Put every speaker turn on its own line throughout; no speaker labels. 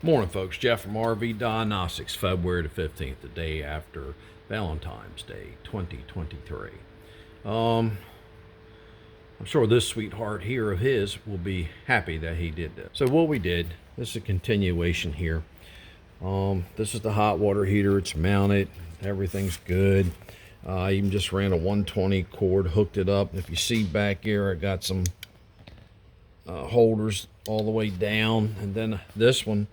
Morning, folks. Jeff from RV Diagnostics, February the 15th, the day after Valentine's Day 2023. I'm sure this sweetheart here of his will be happy that he did this. So what we did, this is a continuation here. This is the hot water heater. It's mounted. Everything's good. I even just ran a 120 cord, hooked it up. If you see back here, I got some holders all the way down, and then this one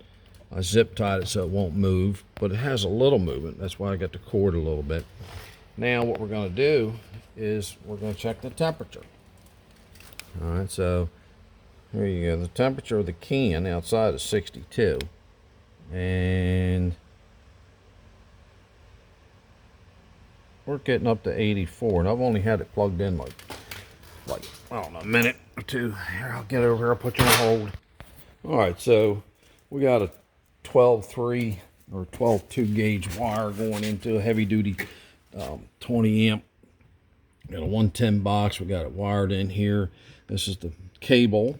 I zip tied it so it won't move, but it has a little movement. That's why I got the cord a little bit. Now what we're going to do is we're going to check the temperature. All right, so here you go. The temperature of the can outside is 62, and we're getting up to 84, and I've only had it plugged in like I don't know, a minute or two. Here, I'll get over here, I'll put you on hold. All right, so we got a 12.3 or 12.2 gauge wire going into a heavy duty 20 amp. Got a 110 box. We got it wired in here. This is the cable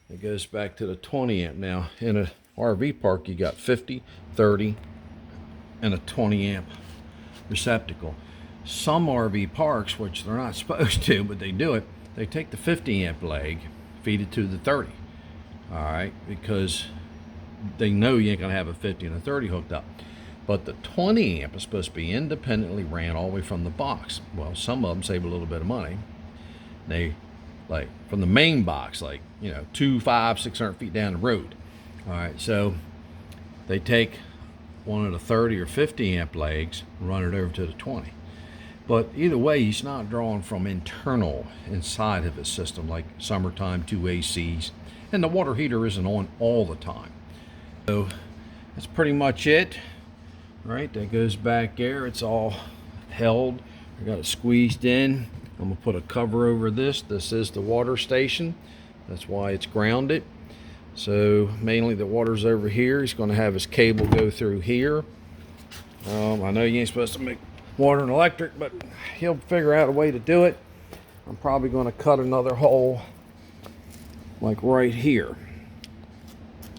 that goes back to the 20 amp. Now in a RV park you got 50, 30, and a 20 amp receptacle. Some RV parks, which they're not supposed to, but they do it, they take the 50 amp leg, feed it to the 30. All right, because they know you ain't gonna have a 50 and a 30 hooked up. But the 20 amp is supposed to be independently ran all the way from the box. Well, some of them save a little bit of money. They, like, from the main box, like, you know, 200, 600 feet down the road. All right, so they take one of the 30 or 50 amp legs and run it over to the 20. But either way, he's not drawing from internal inside of his system, like summertime, 2 ACs. And the water heater isn't on all the time. So that's pretty much it. Right, that goes back there. It's all held. I got it squeezed in. I'm gonna put a cover over this. This is the water station. That's why it's grounded. So mainly the water's over here. He's gonna have his cable go through here. I know you ain't supposed to make water and electric, but he'll figure out a way to do it. I'm probably gonna cut another hole like right here.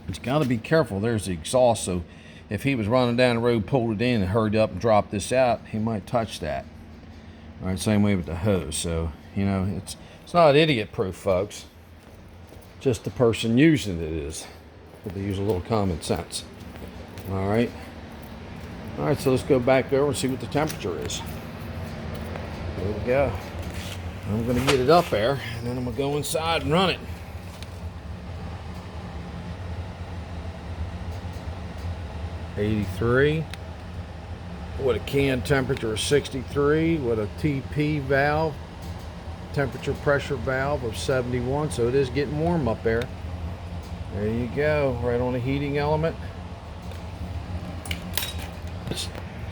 It's got to be careful. There's the exhaust, so if he was running down the road, pulled it in and hurried up and dropped this out, he might touch that. All right, same way with the hose. So, you know, it's not idiot proof, folks. Just the person using it is. But they use a little common sense. All right, so let's go back over and see what the temperature is. There we go. I'm gonna get it up there, and then I'm gonna go inside and run it. 83 with a can temperature of 63 with a TP valve, temperature pressure valve of 71, so it is getting warm up there. There you go, right on the heating element.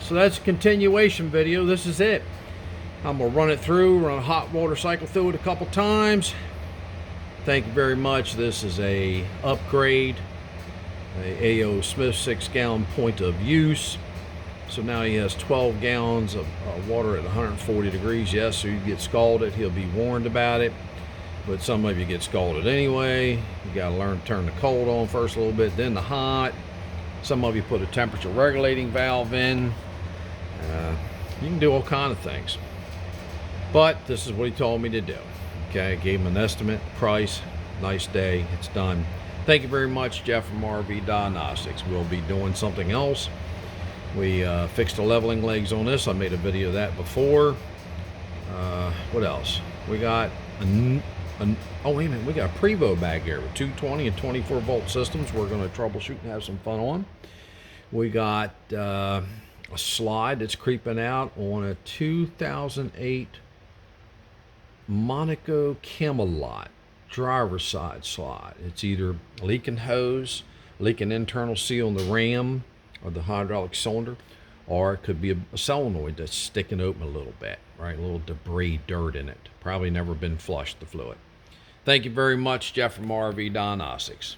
So that's a continuation video. This is it. I'm gonna run it through, run a hot water cycle through it a couple times. Thank you very much. This is a upgrade. A A.O. Smith 6-gallon point of use. So now he has 12 gallons of water at 140 degrees. Yes, so you get scalded, he'll be warned about it. But some of you get scalded anyway. You got to learn to turn the cold on first a little bit, then the hot. Some of you put a temperature regulating valve in. You can do all kinds of things. But this is what he told me to do. Okay, I gave him an estimate, price, nice day, it's done. Thank you very much, Jeff from RV Diagnostics. We'll be doing something else. We fixed the leveling legs on this. I made a video of that before. What else? We got oh wait a minute, we got a Prevo bag here with 220 and 24 volt systems. We're going to troubleshoot and have some fun on. We got a slide that's creeping out on a 2008 Monaco Camelot driver's side slide. It's either leaking hose, leaking internal seal in the ram or the hydraulic cylinder, or it could be a solenoid that's sticking open a little bit, right? A little debris, dirt in it. Probably never been flushed, the fluid. Thank you very much, Jeff from RV Diagnostics.